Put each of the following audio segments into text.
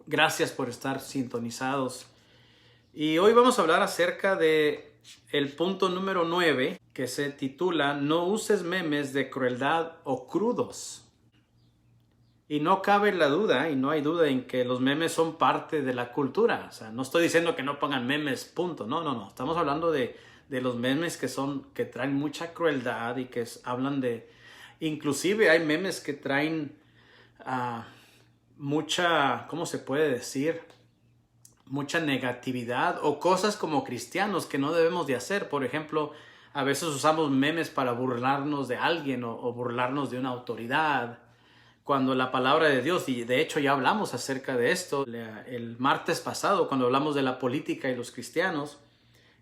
Gracias por estar sintonizados. Y hoy vamos a hablar acerca de el punto número 9, que se titula No uses memes de crueldad o crudos. Y no cabe la duda, y no hay duda en que los memes son parte de la cultura. O sea, no estoy diciendo que no pongan memes, punto. No. Estamos hablando de los memes que traen mucha crueldad y que hablan de... Inclusive hay memes que traen mucha, ¿cómo se puede decir? Mucha negatividad o cosas como cristianos que no debemos de hacer. Por ejemplo, a veces usamos memes para burlarnos de alguien o burlarnos de una autoridad, cuando la palabra de Dios, y de hecho ya hablamos acerca de esto el martes pasado cuando hablamos de la política y los cristianos,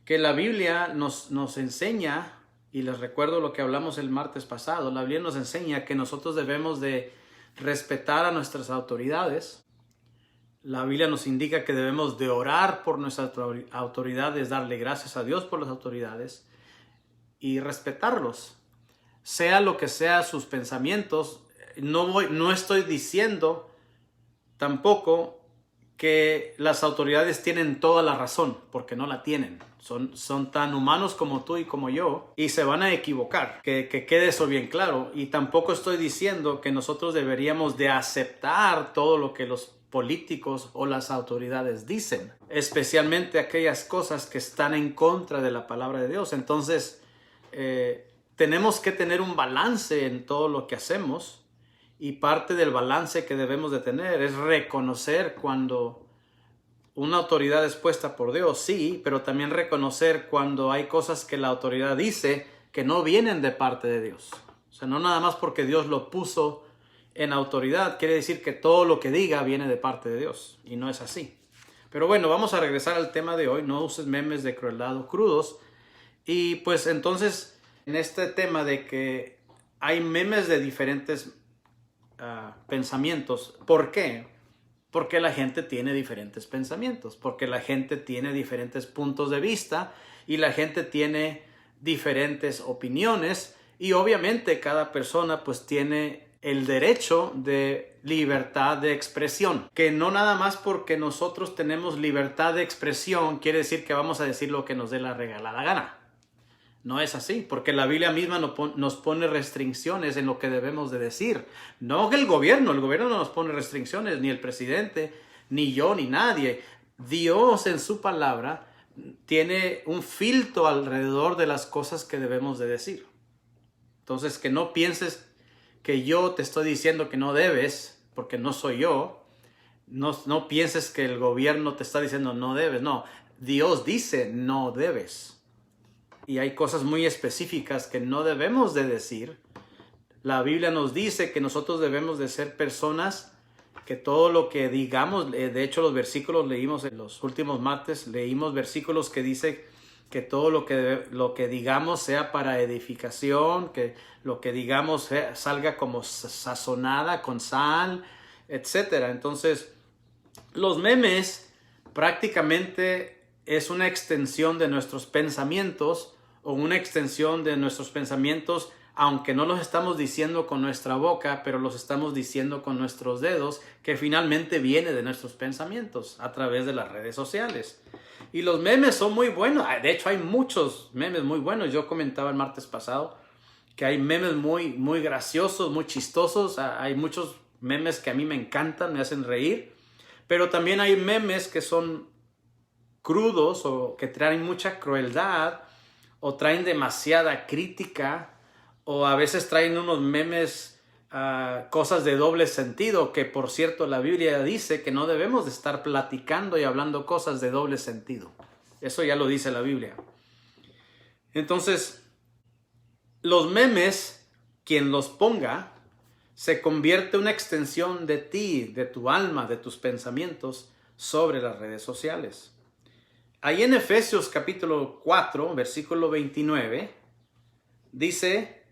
que la Biblia nos enseña, y les recuerdo lo que hablamos el martes pasado, la Biblia nos enseña que nosotros debemos de respetar a nuestras autoridades. La Biblia nos indica que debemos de orar por nuestras autoridades, darle gracias a Dios por las autoridades y respetarlos. Sea lo que sea sus pensamientos, no estoy diciendo tampoco que las autoridades tienen toda la razón, porque no la tienen. Son tan humanos como tú y como yo, y se van a equivocar, que quede eso bien claro. Y tampoco estoy diciendo que nosotros deberíamos de aceptar todo lo que los políticos o las autoridades dicen, especialmente aquellas cosas que están en contra de la palabra de Dios. Entonces, tenemos que tener un balance en todo lo que hacemos. Y parte del balance que debemos de tener es reconocer cuando una autoridad es puesta por Dios, sí, pero también reconocer cuando hay cosas que la autoridad dice que no vienen de parte de Dios. O sea, no nada más porque Dios lo puso en autoridad, quiere decir que todo lo que diga viene de parte de Dios. Y no es así. Pero bueno, vamos a regresar al tema de hoy. No uses memes de crueldad o crudos. Y pues entonces, en este tema de que hay memes de diferentes pensamientos. ¿Por qué? Porque la gente tiene diferentes pensamientos, porque la gente tiene diferentes puntos de vista y la gente tiene diferentes opiniones, y obviamente cada persona pues tiene el derecho de libertad de expresión, que no nada más porque nosotros tenemos libertad de expresión quiere decir que vamos a decir lo que nos dé la regalada gana. No es así, porque la Biblia misma nos pone restricciones en lo que debemos de decir. No que el gobierno no nos pone restricciones, ni el presidente, ni yo, ni nadie. Dios en su palabra tiene un filtro alrededor de las cosas que debemos de decir. Entonces, que no pienses que yo te estoy diciendo que no debes, porque no soy yo. No pienses que el gobierno te está diciendo no debes. No, Dios dice no debes. Y hay cosas muy específicas que no debemos de decir. La Biblia nos dice que nosotros debemos de ser personas que todo lo que digamos, de hecho los versículos leímos en los últimos martes, leímos versículos que dice que todo lo que digamos sea para edificación, que lo que digamos salga como sazonada con sal, etcétera. Entonces, los memes prácticamente es una extensión de nuestros pensamientos, o una extensión de nuestros pensamientos, aunque no los estamos diciendo con nuestra boca, pero los estamos diciendo con nuestros dedos, que finalmente viene de nuestros pensamientos a través de las redes sociales. Y los memes son muy buenos. De hecho, hay muchos memes muy buenos. Yo comentaba el martes pasado que hay memes muy graciosos, muy chistosos. Hay muchos memes que a mí me encantan, me hacen reír. Pero también hay memes que son crudos o que traen mucha crueldad o traen demasiada crítica, o a veces traen unos memes, cosas de doble sentido, que por cierto la Biblia dice que no debemos de estar platicando y hablando cosas de doble sentido. Eso ya lo dice la Biblia. Entonces, los memes, quien los ponga, se convierte en una extensión de ti, de tu alma, de tus pensamientos sobre las redes sociales. Ahí en Efesios capítulo 4, versículo 29, dice,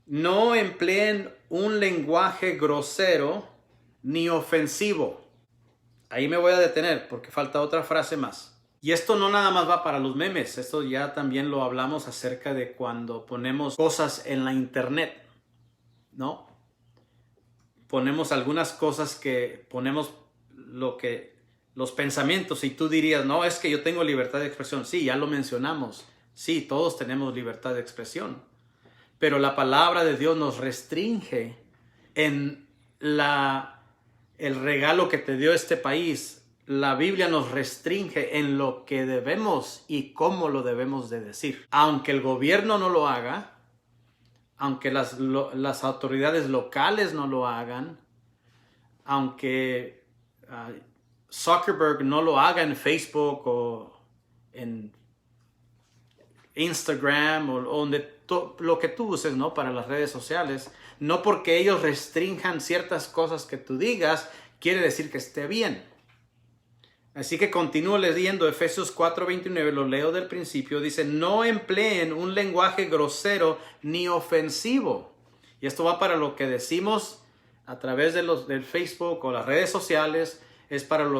no empleen un lenguaje grosero ni ofensivo. Ahí me voy a detener porque falta otra frase más. Y esto no nada más va para los memes, esto ya también lo hablamos acerca de cuando ponemos cosas en la internet, ¿no? Ponemos algunas cosas que ponemos los pensamientos, y tú dirías, no, es que yo tengo libertad de expresión. Sí, ya lo mencionamos. Sí, todos tenemos libertad de expresión. Pero la palabra de Dios nos restringe en el regalo que te dio este país. La Biblia nos restringe en lo que debemos y cómo lo debemos de decir. Aunque el gobierno no lo haga, aunque las autoridades locales no lo hagan, aunque Zuckerberg no lo haga en Facebook o en Instagram o donde lo que tú uses, ¿no? Para las redes sociales, no porque ellos restrinjan ciertas cosas que tú digas, quiere decir que esté bien. Así que continúo leyendo Efesios 4:29, lo leo del principio, dice, no empleen un lenguaje grosero ni ofensivo. Y esto va para lo que decimos a través del Facebook o las redes sociales, es para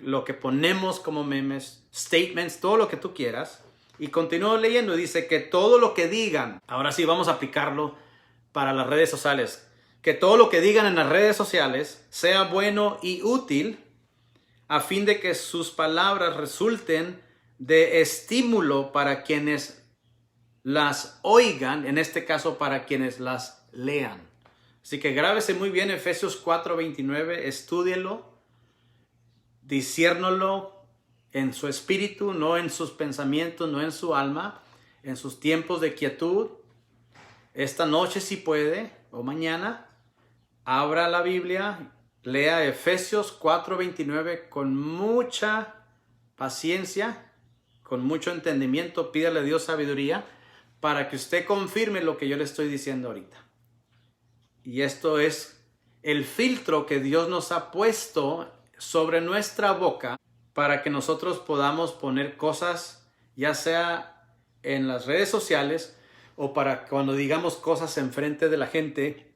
lo que ponemos como memes, statements, todo lo que tú quieras. Y continúo leyendo y dice que todo lo que digan, ahora sí vamos a aplicarlo para las redes sociales, que todo lo que digan en las redes sociales sea bueno y útil a fin de que sus palabras resulten de estímulo para quienes las oigan, en este caso para quienes las lean. Así que grábese muy bien Efesios 4:29, estúdielo, disciérnolo en su espíritu, no en sus pensamientos, no en su alma, en sus tiempos de quietud. Esta noche si puede, o mañana, abra la Biblia, lea Efesios 4:29 con mucha paciencia, con mucho entendimiento, pídale a Dios sabiduría para que usted confirme lo que yo le estoy diciendo ahorita. Y esto es el filtro que Dios nos ha puesto sobre nuestra boca para que nosotros podamos poner cosas, ya sea en las redes sociales o para cuando digamos cosas enfrente de la gente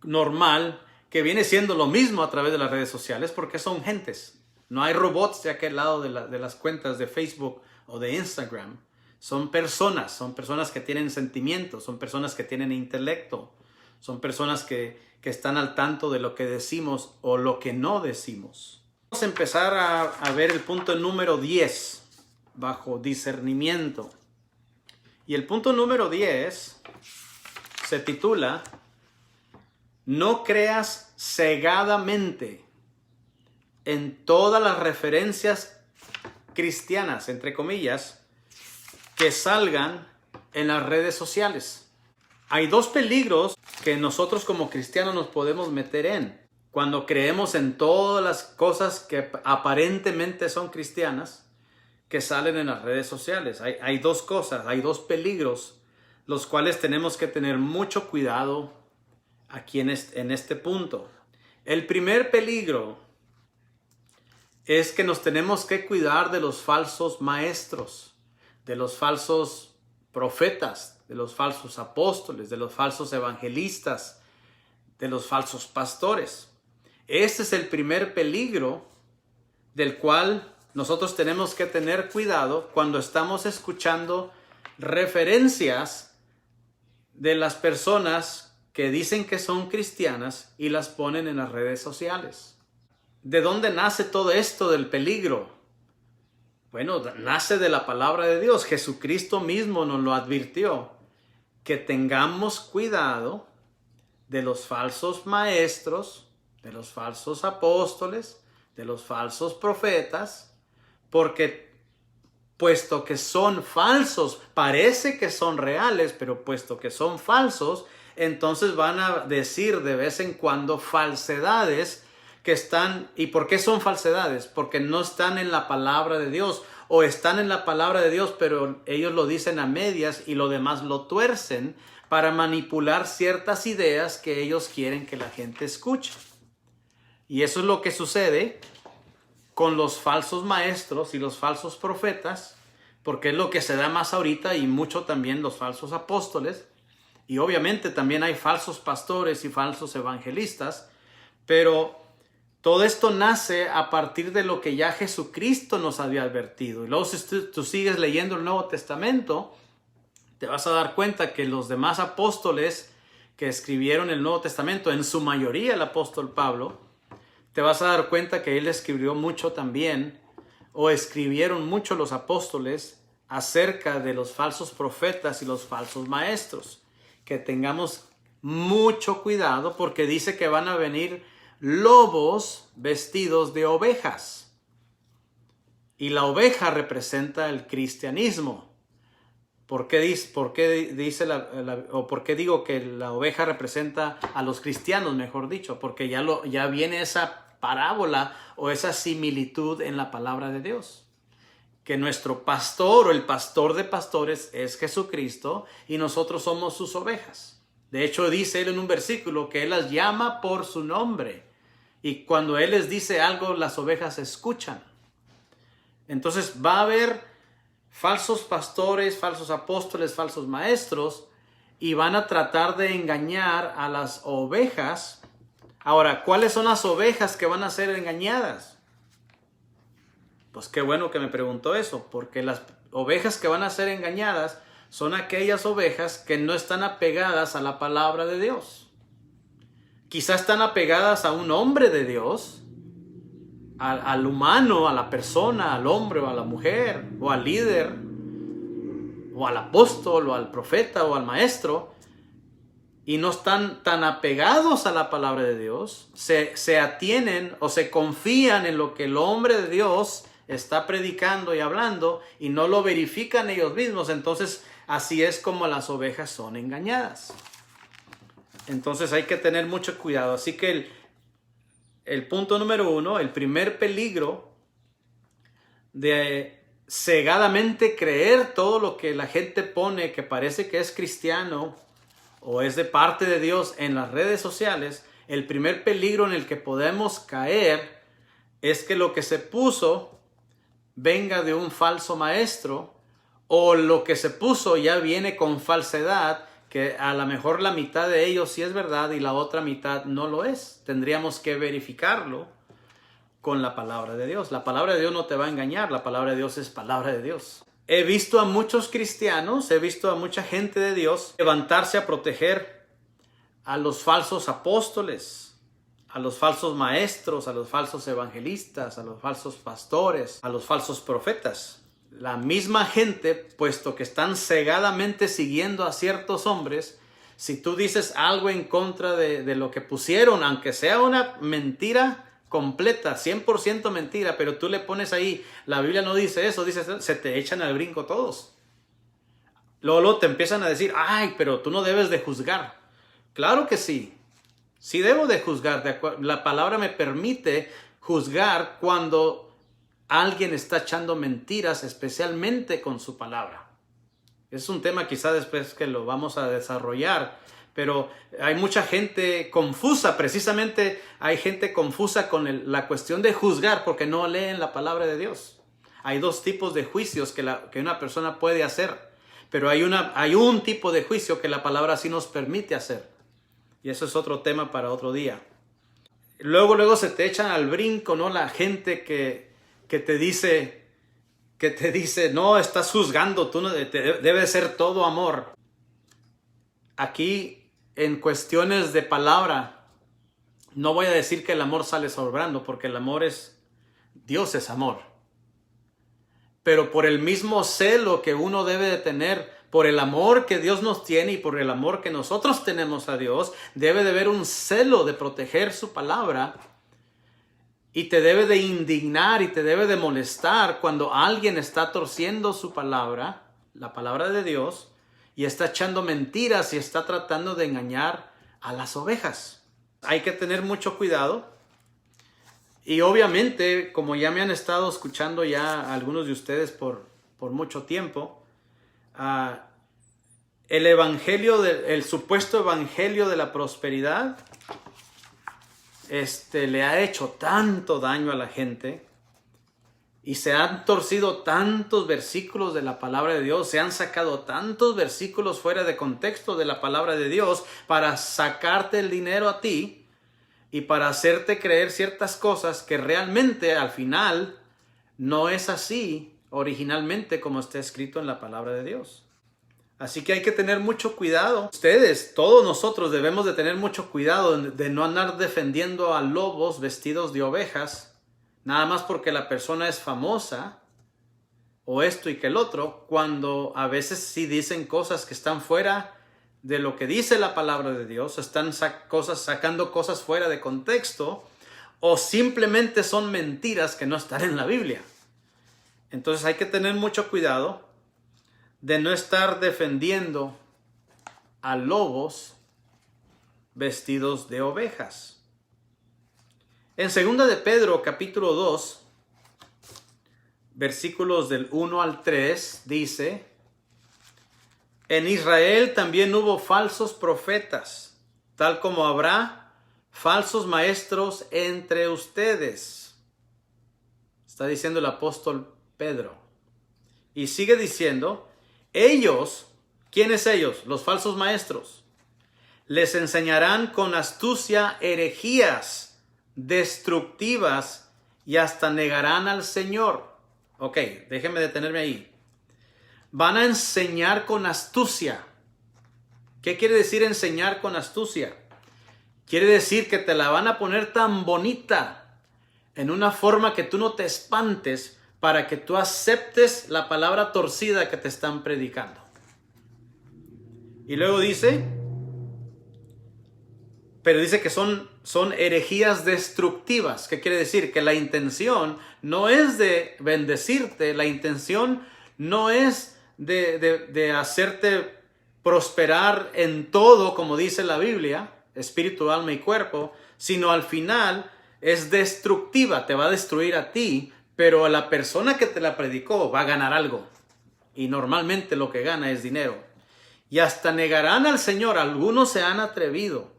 normal, que viene siendo lo mismo a través de las redes sociales porque son gentes. No hay robots de aquel lado de las cuentas de Facebook o de Instagram. Son personas que tienen sentimientos, son personas que tienen intelecto, son personas que están al tanto de lo que decimos o lo que no decimos. Vamos a empezar a ver el punto número 10, bajo discernimiento. Y el punto número 10 se titula no creas cegadamente en todas las referencias cristianas, entre comillas, que salgan en las redes sociales. Hay dos peligros que nosotros como cristianos nos podemos meter en cuando creemos en todas las cosas que aparentemente son cristianas que salen en las redes sociales. Hay dos cosas, hay dos peligros, los cuales tenemos que tener mucho cuidado aquí en este punto. El primer peligro es que nos tenemos que cuidar de los falsos maestros, de los falsos profetas, de los falsos apóstoles, de los falsos evangelistas, de los falsos pastores. Este es el primer peligro del cual nosotros tenemos que tener cuidado cuando estamos escuchando referencias de las personas que dicen que son cristianas y las ponen en las redes sociales. ¿De dónde nace todo esto del peligro? Bueno, nace de la palabra de Dios. Jesucristo mismo nos lo advirtió, que tengamos cuidado de los falsos maestros, de los falsos apóstoles, de los falsos profetas, porque puesto que son falsos, parece que son reales, pero puesto que son falsos, entonces van a decir de vez en cuando falsedades que están. ¿Y por qué son falsedades? Porque no están en la palabra de Dios, o están en la palabra de Dios, pero ellos lo dicen a medias y lo demás lo tuercen para manipular ciertas ideas que ellos quieren que la gente escuche. Y eso es lo que sucede con los falsos maestros y los falsos profetas, porque es lo que se da más ahorita, y mucho también los falsos apóstoles. Y obviamente también hay falsos pastores y falsos evangelistas, pero todo esto nace a partir de lo que ya Jesucristo nos había advertido. Y luego si tú sigues leyendo el Nuevo Testamento, te vas a dar cuenta que los demás apóstoles que escribieron el Nuevo Testamento, en su mayoría el apóstol Pablo, te vas a dar cuenta que él escribió mucho también, o escribieron mucho los apóstoles acerca de los falsos profetas y los falsos maestros. Que tengamos mucho cuidado porque dice que van a venir lobos vestidos de ovejas. Y la oveja representa el cristianismo. ¿Por qué digo que la oveja representa a los cristianos, mejor dicho? Porque ya viene esa parábola o esa similitud en la palabra de Dios. Que nuestro pastor o el pastor de pastores es Jesucristo y nosotros somos sus ovejas. De hecho, dice él en un versículo que él las llama por su nombre. Y cuando él les dice algo, las ovejas escuchan. Entonces va a haber falsos pastores, falsos apóstoles, falsos maestros, y van a tratar de engañar a las ovejas. Ahora, ¿cuáles son las ovejas que van a ser engañadas? Pues qué bueno que me preguntó eso, porque las ovejas que van a ser engañadas son aquellas ovejas que no están apegadas a la palabra de Dios. Quizás están apegadas a un hombre de Dios, al humano, a la persona, al hombre o a la mujer, o al líder, o al apóstol, o al profeta, o al maestro, y no están tan apegados a la palabra de Dios, se atienen o se confían en lo que el hombre de Dios está predicando y hablando, y no lo verifican ellos mismos. Entonces, así es como las ovejas son engañadas. Entonces hay que tener mucho cuidado. Así que el punto número 1, el primer peligro de cegadamente creer todo lo que la gente pone que parece que es cristiano o es de parte de Dios en las redes sociales, el primer peligro en el que podemos caer es que lo que se puso venga de un falso maestro, o lo que se puso ya viene con falsedad, que a lo mejor la mitad de ellos sí es verdad y la otra mitad no lo es. Tendríamos que verificarlo con la palabra de Dios. La palabra de Dios no te va a engañar, la palabra de Dios es palabra de Dios. He visto a muchos cristianos, he visto a mucha gente de Dios levantarse a proteger a los falsos apóstoles, a los falsos maestros, a los falsos evangelistas, a los falsos pastores, a los falsos profetas. La misma gente, puesto que están cegadamente siguiendo a ciertos hombres, si tú dices algo en contra de lo que pusieron, aunque sea una mentira completa, 100% mentira, pero tú le pones ahí, la Biblia no dice eso, dice, se te echan al brinco todos. Luego te empiezan a decir, ay, pero tú no debes de juzgar. Claro que sí, sí debo de juzgar. La palabra me permite juzgar cuando alguien está echando mentiras, especialmente con su palabra. Es un tema quizá después que lo vamos a desarrollar, pero hay mucha gente confusa, precisamente hay gente confusa con la cuestión de juzgar porque no leen la palabra de Dios. Hay dos tipos de juicios que una persona puede hacer, pero hay un tipo de juicio que la palabra sí nos permite hacer. Y eso es otro tema para otro día. Luego se te echan al brinco, ¿no? La gente que te dice, no, estás juzgando, tú no, debe ser todo amor. Aquí, en cuestiones de palabra, no voy a decir que el amor sale sobrando, porque el amor Dios es amor. Pero por el mismo celo que uno debe de tener, por el amor que Dios nos tiene y por el amor que nosotros tenemos a Dios, debe de haber un celo de proteger su palabra. Y te debe de indignar y te debe de molestar cuando alguien está torciendo su palabra, la palabra de Dios, y está echando mentiras y está tratando de engañar a las ovejas. Hay que tener mucho cuidado. Y obviamente, como ya me han estado escuchando ya algunos de ustedes por mucho tiempo, el supuesto evangelio de la prosperidad le ha hecho tanto daño a la gente y se han torcido tantos versículos de la palabra de Dios, se han sacado tantos versículos fuera de contexto de la palabra de Dios para sacarte el dinero a ti y para hacerte creer ciertas cosas que realmente al final no es así originalmente como está escrito en la palabra de Dios. Así que hay que tener mucho cuidado. Ustedes, todos nosotros debemos de tener mucho cuidado de no andar defendiendo a lobos vestidos de ovejas, nada más porque la persona es famosa, o esto y que el otro, cuando a veces sí dicen cosas que están fuera de lo que dice la palabra de Dios, están sacando cosas fuera de contexto, o simplemente son mentiras que no están en la Biblia. Entonces hay que tener mucho cuidado de no estar defendiendo a lobos vestidos de ovejas. En 2 de Pedro, capítulo 2, versículos del 1 al 3, dice: en Israel también hubo falsos profetas, tal como habrá falsos maestros entre ustedes. Está diciendo el apóstol Pedro. Y sigue diciendo: ellos, ¿quiénes ellos? Los falsos maestros. Les enseñarán con astucia herejías destructivas y hasta negarán al Señor. Ok, déjenme detenerme ahí. Van a enseñar con astucia. ¿Qué quiere decir enseñar con astucia? Quiere decir que te la van a poner tan bonita, en una forma que tú no te espantes, para que tú aceptes la palabra torcida que te están predicando. Y luego dice, pero dice que son herejías destructivas. ¿Qué quiere decir? Que la intención no es de bendecirte, la intención no es de hacerte prosperar en todo, como dice la Biblia, espíritu, alma y cuerpo, sino al final es destructiva, te va a destruir a ti, pero a la persona que te la predicó va a ganar algo. Y normalmente lo que gana es dinero. Y hasta negarán al Señor. Algunos se han atrevido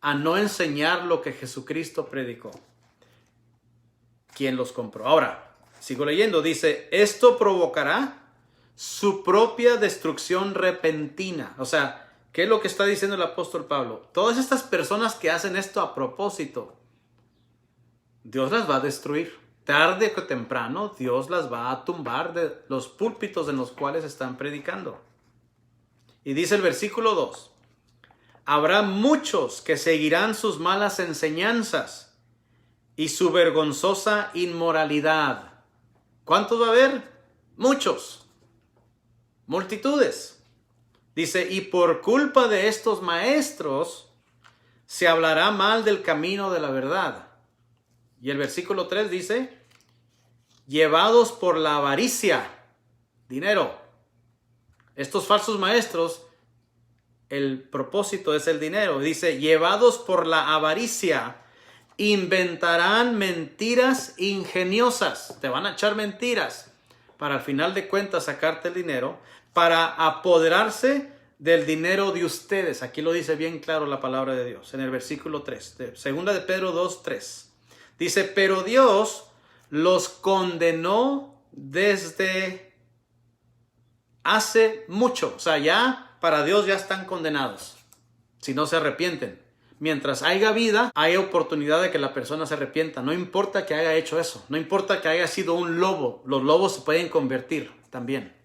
a no enseñar lo que Jesucristo predicó. ¿Quién los compró? Ahora, sigo leyendo. Dice, esto provocará su propia destrucción repentina. O sea, ¿qué es lo que está diciendo el apóstol Pablo? Todas estas personas que hacen esto a propósito, Dios las va a destruir. Tarde o temprano, Dios las va a tumbar de los púlpitos en los cuales están predicando. Y dice el versículo 2. Habrá muchos que seguirán sus malas enseñanzas y su vergonzosa inmoralidad. ¿Cuántos va a haber? Muchos. Multitudes. Dice, y por culpa de estos maestros se hablará mal del camino de la verdad. Y el versículo 3 dice, llevados por la avaricia, dinero. Estos falsos maestros, el propósito es el dinero. Dice, llevados por la avaricia, inventarán mentiras ingeniosas. Te van a echar mentiras para al final de cuentas sacarte el dinero, para apoderarse del dinero de ustedes. Aquí lo dice bien claro la palabra de Dios en el versículo 3, de 2 de Pedro 2, 3. Dice, pero Dios los condenó desde hace mucho. O sea, ya para Dios ya están condenados si no se arrepienten. Mientras haya vida, hay oportunidad de que la persona se arrepienta. No importa que haya hecho eso. No importa que haya sido un lobo. Los lobos se pueden convertir también.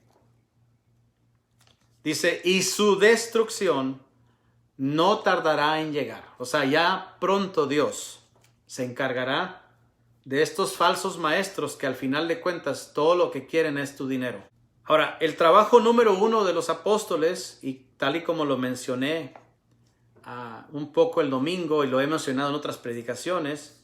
Dice, y su destrucción no tardará en llegar. O sea, ya pronto Dios se encargará de estos falsos maestros que al final de cuentas todo lo que quieren es tu dinero. Ahora, el trabajo número 1 de los apóstoles, y tal y como lo mencioné un poco el domingo y lo he mencionado en otras predicaciones,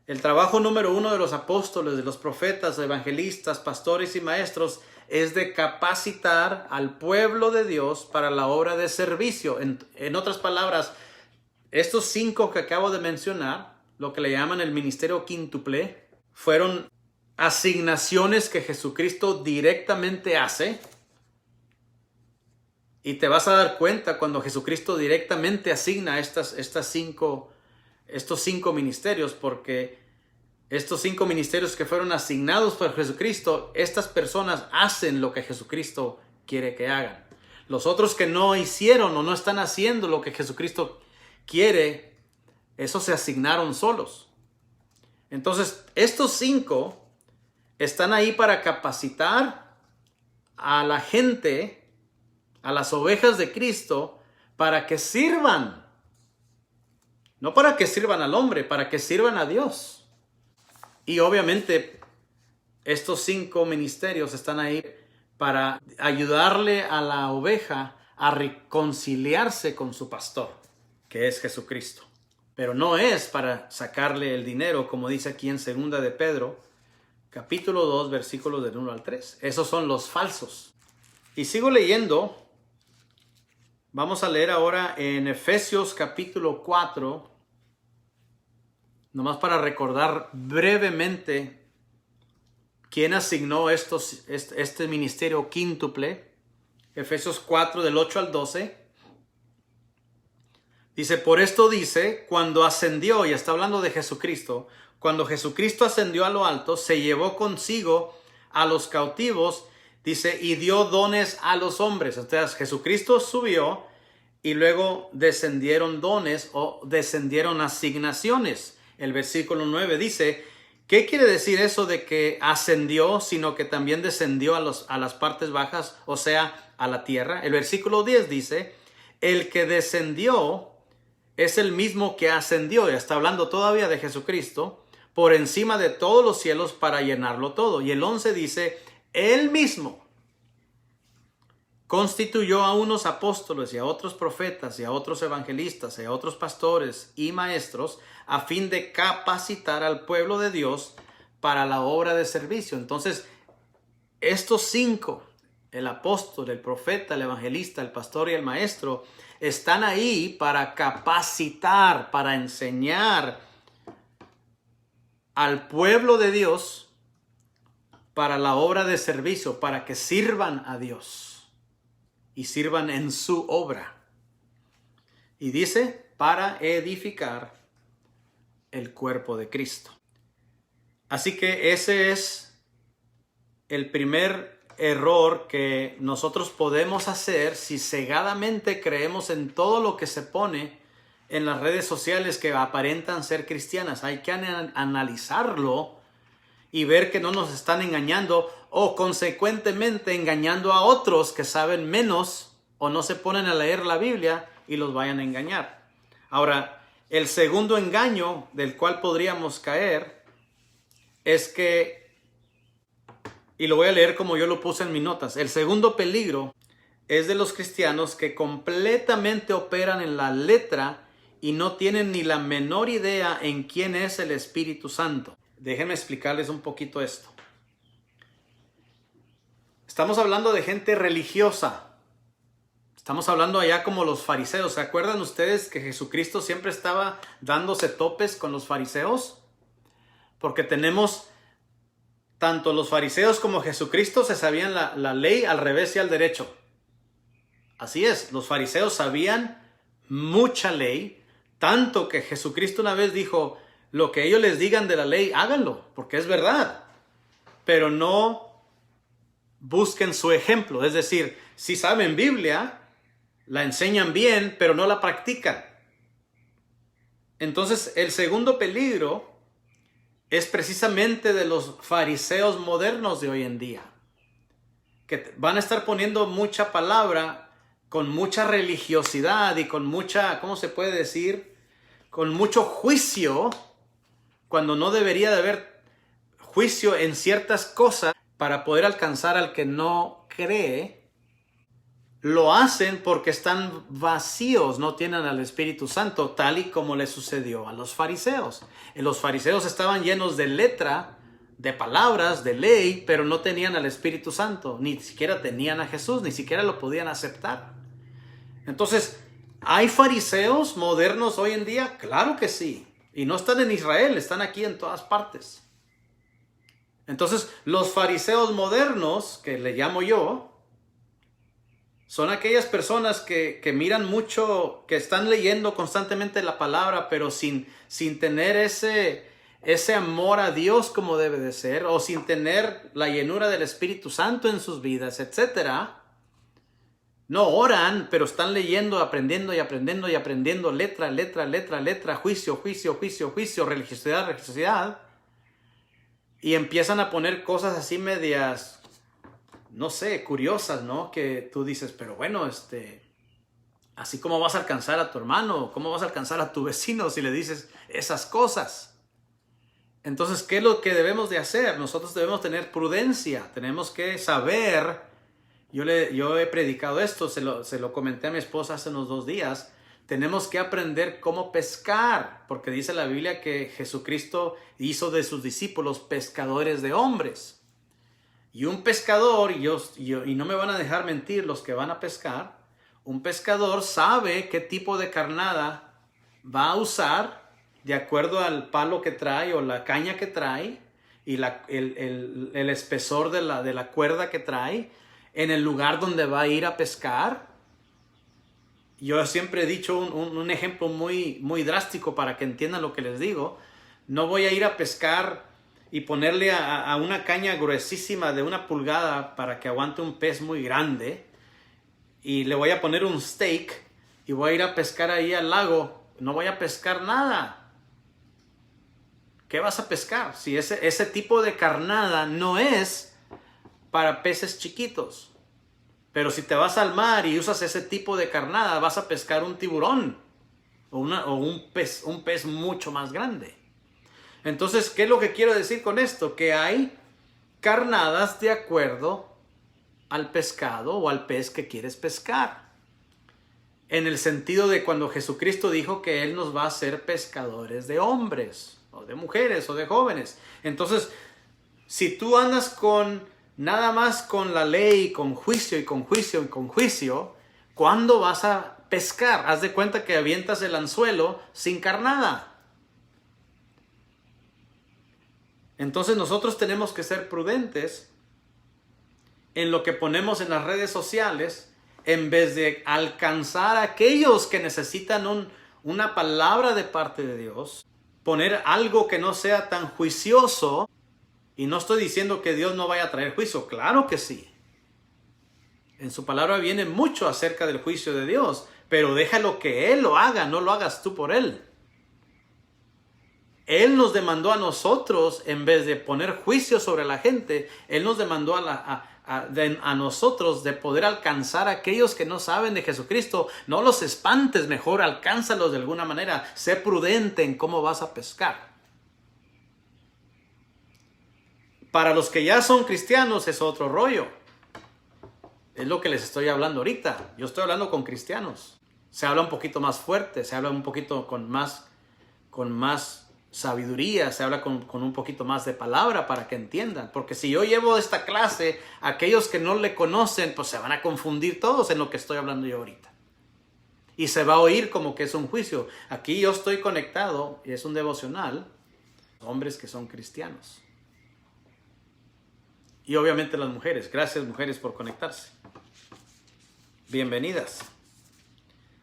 el trabajo número 1 de los apóstoles, de los profetas, evangelistas, pastores y maestros es de capacitar al pueblo de Dios para la obra de servicio. En otras palabras, estos 5 que acabo de mencionar, lo que le llaman el ministerio quíntuple, fueron asignaciones que Jesucristo directamente hace. Y te vas a dar cuenta cuando Jesucristo directamente asigna estos 5 ministerios, porque estos 5 ministerios que fueron asignados por Jesucristo, estas personas hacen lo que Jesucristo quiere que hagan. Los otros que no hicieron o no están haciendo lo que Jesucristo quiere, esos se asignaron solos. Entonces, estos 5 están ahí para capacitar a la gente a las ovejas de Cristo para que sirvan. No para que sirvan al hombre, para que sirvan a Dios. Y obviamente estos 5 ministerios están ahí para ayudarle a la oveja a reconciliarse con su pastor, que es Jesucristo. Pero no es para sacarle el dinero, como dice aquí en 2 de Pedro, capítulo 2, versículos del 1 al 3. Esos son los falsos. Y sigo leyendo. Vamos a leer ahora en Efesios capítulo 4, nomás para recordar brevemente quién asignó este ministerio quíntuple. Efesios 4 del 8 al 12. Dice, por esto dice, cuando ascendió, y está hablando de Jesucristo, cuando Jesucristo ascendió a lo alto, se llevó consigo a los cautivos, dice, y dio dones a los hombres. Entonces Jesucristo subió y luego descendieron dones o descendieron asignaciones. El versículo 9 dice, ¿qué quiere decir eso de que ascendió, sino que también descendió a las partes bajas, o sea, a la tierra? El versículo 10 dice, el que descendió es el mismo que ascendió, y está hablando todavía de Jesucristo, por encima de todos los cielos para llenarlo todo. Y el 11 dice, él mismo constituyó a unos apóstoles y a otros profetas y a otros evangelistas y a otros pastores y maestros a fin de capacitar al pueblo de Dios para la obra de servicio. Entonces, estos 5, el apóstol, el profeta, el evangelista, el pastor y el maestro, están ahí para capacitar, para enseñar al pueblo de Dios para la obra de servicio, para que sirvan a Dios y sirvan en su obra. Y dice, para edificar el cuerpo de Cristo. Así que ese es el primer error que nosotros podemos hacer si cegadamente creemos en todo lo que se pone en las redes sociales que aparentan ser cristianas. Hay que analizarlo y ver que no nos están engañando o consecuentemente engañando a otros que saben menos o no se ponen a leer la Biblia y los vayan a engañar. Ahora, el segundo engaño del cual podríamos caer es que, y lo voy a leer como yo lo puse en mis notas, el segundo peligro es de los cristianos que completamente operan en la letra y no tienen ni la menor idea en quién es el Espíritu Santo. Déjenme explicarles un poquito esto. Estamos hablando de gente religiosa. Estamos hablando allá como los fariseos. ¿Se acuerdan ustedes que Jesucristo siempre estaba dándose topes con los fariseos? Porque tenemos tanto los fariseos como Jesucristo se sabían la ley al revés y al derecho. Así es, los fariseos sabían mucha ley, tanto que Jesucristo una vez dijo, lo que ellos les digan de la ley, háganlo, porque es verdad. Pero no busquen su ejemplo, es decir, si saben Biblia, la enseñan bien, pero no la practican. Entonces, el segundo peligro es precisamente de los fariseos modernos de hoy en día, que van a estar poniendo mucha palabra con mucha religiosidad y con mucha, ¿cómo se puede decir? Con mucho juicio, cuando no debería de haber juicio en ciertas cosas para poder alcanzar al que no cree. Lo hacen porque están vacíos, no tienen al Espíritu Santo, tal y como le sucedió a los fariseos. Los fariseos estaban llenos de letra, de palabras, de ley, pero no tenían al Espíritu Santo, ni siquiera tenían a Jesús, ni siquiera lo podían aceptar. Entonces, ¿hay fariseos modernos hoy en día? Claro que sí. Y no están en Israel, están aquí en todas partes. Entonces, los fariseos modernos, que le llamo yo, son aquellas personas que miran mucho, que están leyendo constantemente la palabra, pero sin tener ese amor a Dios como debe de ser, o sin tener la llenura del Espíritu Santo en sus vidas, etc. No oran, pero están leyendo, aprendiendo y aprendiendo y aprendiendo, letra, letra, letra, letra, juicio, juicio, juicio, juicio, religiosidad, religiosidad. Y empiezan a poner cosas así medias no sé, curiosas, ¿no? Que tú dices, pero bueno, así como vas a alcanzar a tu hermano, ¿cómo vas a alcanzar a tu vecino si le dices esas cosas? Entonces, ¿qué es lo que debemos de hacer? Nosotros debemos tener prudencia, tenemos que saber. Yo he predicado esto, se lo comenté a mi esposa hace unos 2 días. Tenemos que aprender cómo pescar, porque dice la Biblia que Jesucristo hizo de sus discípulos pescadores de hombres. Y un pescador, y no me van a dejar mentir los que van a pescar, un pescador sabe qué tipo de carnada va a usar de acuerdo al palo que trae o la caña que trae y el espesor de la cuerda que trae en el lugar donde va a ir a pescar. Yo siempre he dicho un ejemplo muy, muy drástico para que entiendan lo que les digo. No voy a ir a pescar y ponerle a una caña gruesísima de 1 pulgada para que aguante un pez muy grande. Y le voy a poner un stake y voy a ir a pescar ahí al lago. No voy a pescar nada. ¿Qué vas a pescar? Si ese tipo de carnada no es para peces chiquitos. Pero si te vas al mar y usas ese tipo de carnada, vas a pescar un tiburón o un pez mucho más grande. Entonces, ¿qué es lo que quiero decir con esto? Que hay carnadas de acuerdo al pescado o al pez que quieres pescar. En el sentido de cuando Jesucristo dijo que Él nos va a hacer pescadores de hombres, o de mujeres, o de jóvenes. Entonces, si tú andas nada más con la ley, con juicio y con juicio y con juicio, ¿cuándo vas a pescar? Haz de cuenta que avientas el anzuelo sin carnada. Entonces nosotros tenemos que ser prudentes en lo que ponemos en las redes sociales, en vez de alcanzar a aquellos que necesitan una palabra de parte de Dios, poner algo que no sea tan juicioso. Y no estoy diciendo que Dios no vaya a traer juicio, claro que sí. En su palabra viene mucho acerca del juicio de Dios, pero déjalo que Él lo haga, no lo hagas tú por Él. Él nos demandó a nosotros, en vez de poner juicio sobre la gente, Él nos demandó a nosotros de poder alcanzar a aquellos que no saben de Jesucristo. No los espantes, mejor alcánzalos de alguna manera. Sé prudente en cómo vas a pescar. Para los que ya son cristianos es otro rollo. Es lo que les estoy hablando ahorita. Yo estoy hablando con cristianos. Se habla un poquito más fuerte, se habla un poquito con más sabiduría, se habla con un poquito más de palabra para que entiendan. Porque si yo llevo esta clase, aquellos que no le conocen, pues se van a confundir todos en lo que estoy hablando yo ahorita. Y se va a oír como que es un juicio. Aquí yo estoy conectado, y es un devocional, hombres que son cristianos. Y obviamente las mujeres. Gracias, mujeres, por conectarse. Bienvenidas.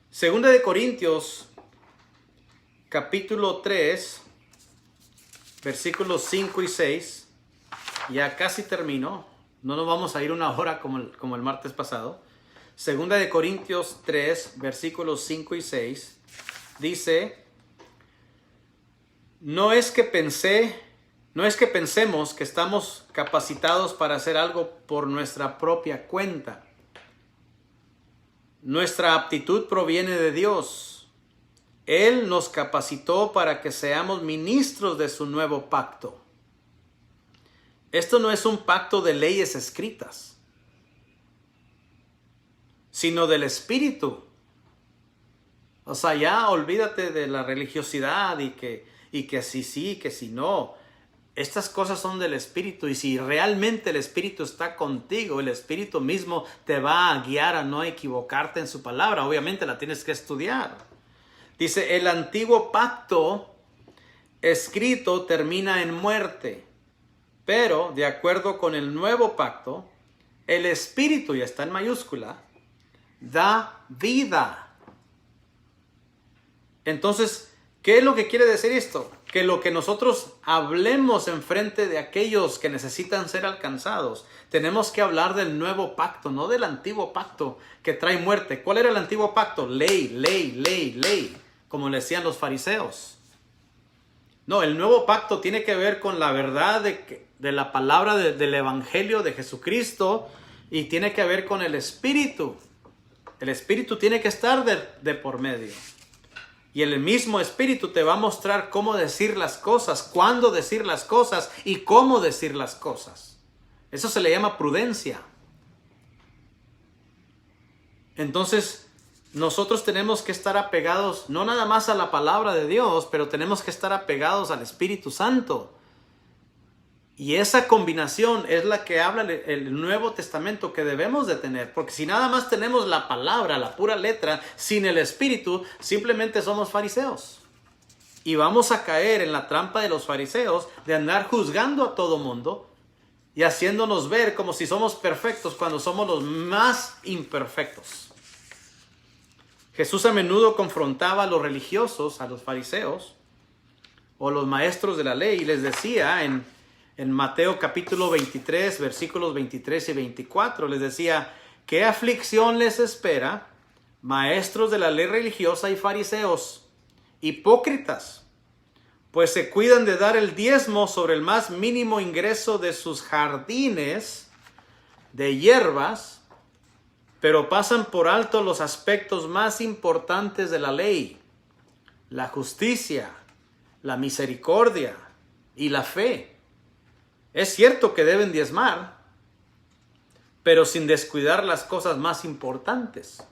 Segunda de Corintios, capítulo 3, versículos 5 y 6. Ya casi termino. No nos vamos a ir 1 hora como el martes pasado. Segunda de Corintios 3, versículos 5 y 6. Dice: No es que pensemos que estamos capacitados para hacer algo por nuestra propia cuenta. Nuestra aptitud proviene de Dios. Él nos capacitó para que seamos ministros de su nuevo pacto. Esto no es un pacto de leyes escritas, sino del Espíritu. O sea, ya olvídate de la religiosidad y que si sí, que si no. Estas cosas son del Espíritu, y si realmente el Espíritu está contigo, el Espíritu mismo te va a guiar a no equivocarte en su palabra. Obviamente la tienes que estudiar. Dice: el antiguo pacto escrito termina en muerte, pero de acuerdo con el nuevo pacto, el Espíritu, y está en mayúscula, da vida. Entonces, ¿qué es lo que quiere decir esto? Que lo que nosotros hablemos en frente de aquellos que necesitan ser alcanzados, tenemos que hablar del nuevo pacto, no del antiguo pacto que trae muerte. ¿Cuál era el antiguo pacto? Ley, ley, ley, ley, como le decían los fariseos. No, el nuevo pacto tiene que ver con la verdad de la palabra del Evangelio de Jesucristo, Y tiene que ver con el Espíritu. El Espíritu tiene que estar de por medio. Y el mismo Espíritu te va a mostrar cómo decir las cosas, cuándo decir las cosas y cómo decir las cosas. Eso se le llama prudencia. Entonces, nosotros tenemos que estar apegados no nada más a la palabra de Dios, pero tenemos que estar apegados al Espíritu Santo. Y esa combinación es la que habla el Nuevo Testamento que debemos de tener. Porque si nada más tenemos la palabra, la pura letra, sin el Espíritu, simplemente somos fariseos. Y vamos a caer en la trampa de los fariseos de andar juzgando a todo mundo y haciéndonos ver como si somos perfectos cuando somos los más imperfectos. Jesús a menudo confrontaba a los religiosos, a los fariseos o los maestros de la ley, y les decía en Mateo capítulo 23, versículos 23 y 24, les decía: ¿qué aflicción les espera, maestros de la ley religiosa y fariseos, hipócritas? Pues se cuidan de dar el diezmo sobre el más mínimo ingreso de sus jardines de hierbas, pero pasan por alto los aspectos más importantes de la ley: la justicia, la misericordia y la fe. Es cierto que deben diezmar, pero sin descuidar las cosas más importantes.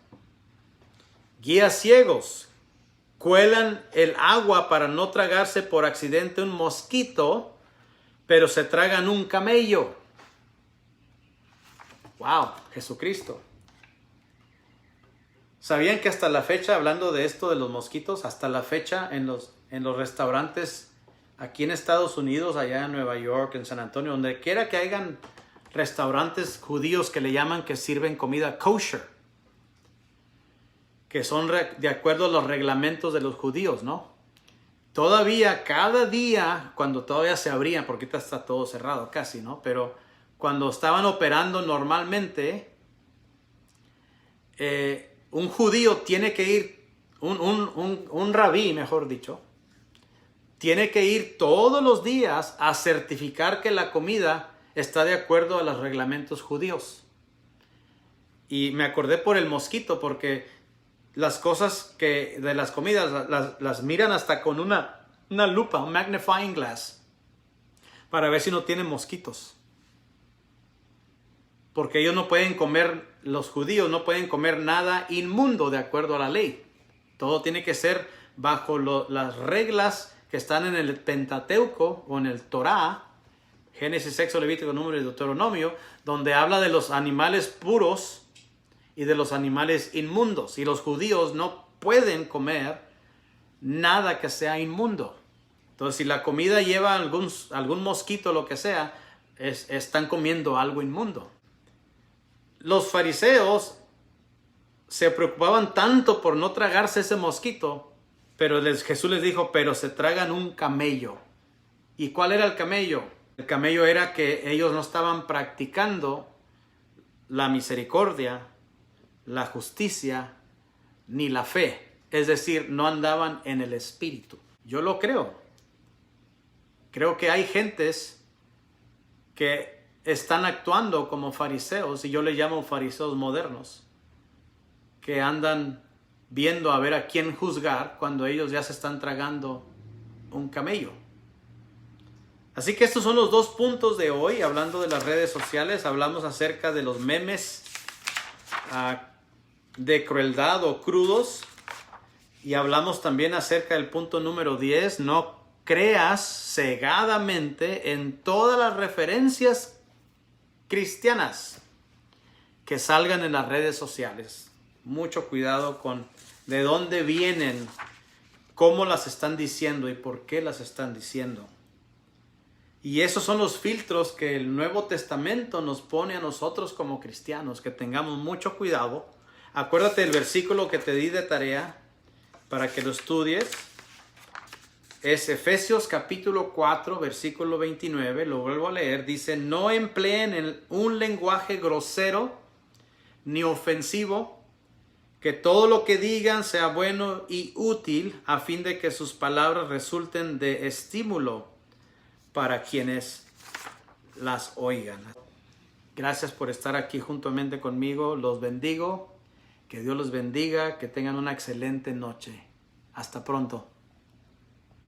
Guías ciegos cuelan el agua para no tragarse por accidente un mosquito, pero se tragan un camello. ¡Wow! Jesucristo. ¿Sabían que hasta la fecha, hablando de esto de los mosquitos, hasta la fecha en los restaurantes aquí en Estados Unidos, allá en Nueva York, en San Antonio, donde quiera que hayan restaurantes judíos que le llaman, que sirven comida kosher, que son de acuerdo a los reglamentos de los judíos, ¿no? Todavía, cada día, cuando todavía se abrían, porque ahorita está todo cerrado casi, ¿no? Pero cuando estaban operando normalmente, un judío tiene que ir, un rabí, mejor dicho, tiene que ir todos los días a certificar que la comida está de acuerdo a los reglamentos judíos. Y me acordé por el mosquito, porque las cosas que de las comidas las miran hasta con una lupa, un magnifying glass, para ver si no tienen mosquitos. Porque ellos no pueden comer, los judíos no pueden comer nada inmundo de acuerdo a la ley. Todo tiene que ser bajo las reglas que están en el Pentateuco o en el Torá, Génesis, Éxodo, Levítico, Números y Deuteronomio, donde habla de los animales puros y de los animales inmundos. Y los judíos no pueden comer nada que sea inmundo. Entonces, si la comida lleva algún mosquito o lo que sea, están comiendo algo inmundo. Los fariseos se preocupaban tanto por no tragarse ese mosquito, pero Jesús les dijo: pero se tragan un camello. ¿Y cuál era el camello? El camello era que ellos no estaban practicando la misericordia, la justicia, ni la fe. Es decir, no andaban en el Espíritu. Yo lo creo. Creo que hay gentes que están actuando como fariseos, y yo les llamo fariseos modernos, que andan viendo a ver a quién juzgar cuando ellos ya se están tragando un camello. Así que estos son los dos puntos de hoy. Hablando de las redes sociales, hablamos acerca de los memes de crueldad o crudos, y hablamos también acerca del punto número 10: no creas cegadamente en todas las referencias cristianas que salgan en las redes sociales. Mucho cuidado con de dónde vienen, cómo las están diciendo y por qué las están diciendo. Y esos son los filtros que el Nuevo Testamento nos pone a nosotros como cristianos, que tengamos mucho cuidado. Acuérdate del versículo que te di de tarea para que lo estudies. Es Efesios capítulo 4, versículo 29. Lo vuelvo a leer. Dice: no empleen un lenguaje grosero ni ofensivo, que todo lo que digan sea bueno y útil, a fin de que sus palabras resulten de estímulo para quienes las oigan. Gracias por estar aquí juntamente conmigo. Los bendigo. Que Dios los bendiga. Que tengan una excelente noche. Hasta pronto.